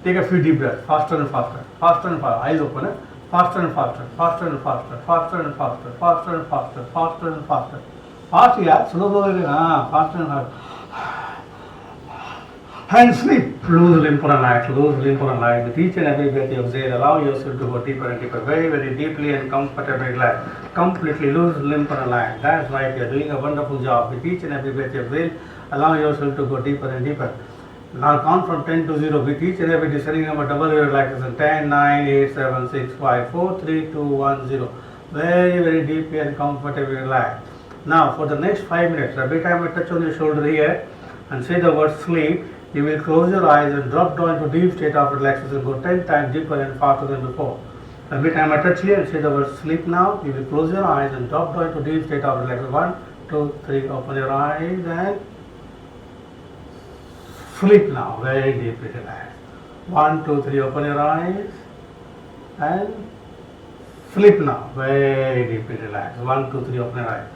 Take a few deep breaths, faster and faster, faster and faster. Eyes open, faster and faster, faster and faster, faster and faster, faster and faster, faster and faster. Fast, yeah, slowly, faster and faster. And sleep. Lose limb for a night, lose limb for a night. With each and every breath you exhale, allow yourself to go deeper and deeper, very, very deeply and comfortably relax. Completely lose limb for a night. That's right, you're doing a wonderful job. With each and every breath you exhale, allow yourself to go deeper and deeper. Now count from 10 to 0 with each and every descending number, double your relaxation. 10, 9, 8, 7, 6, 5, 4, 3, 2, 1, 0. Very, very deeply and comfortably relaxed. Now for the next 5 minutes, every time I touch on your shoulder here and say the word sleep, you will close your eyes and drop down into deep state of relaxation. Go 10 times deeper and faster than before. Every time I touch here and say the word sleep now, you will close your eyes and drop down into deep state of relaxation. 1, 2, 3, open your eyes and sleep now, very deeply relaxed. 1, 2, 3, open your eyes and sleep now, very deeply relaxed. 1, 2, 3, open your eyes.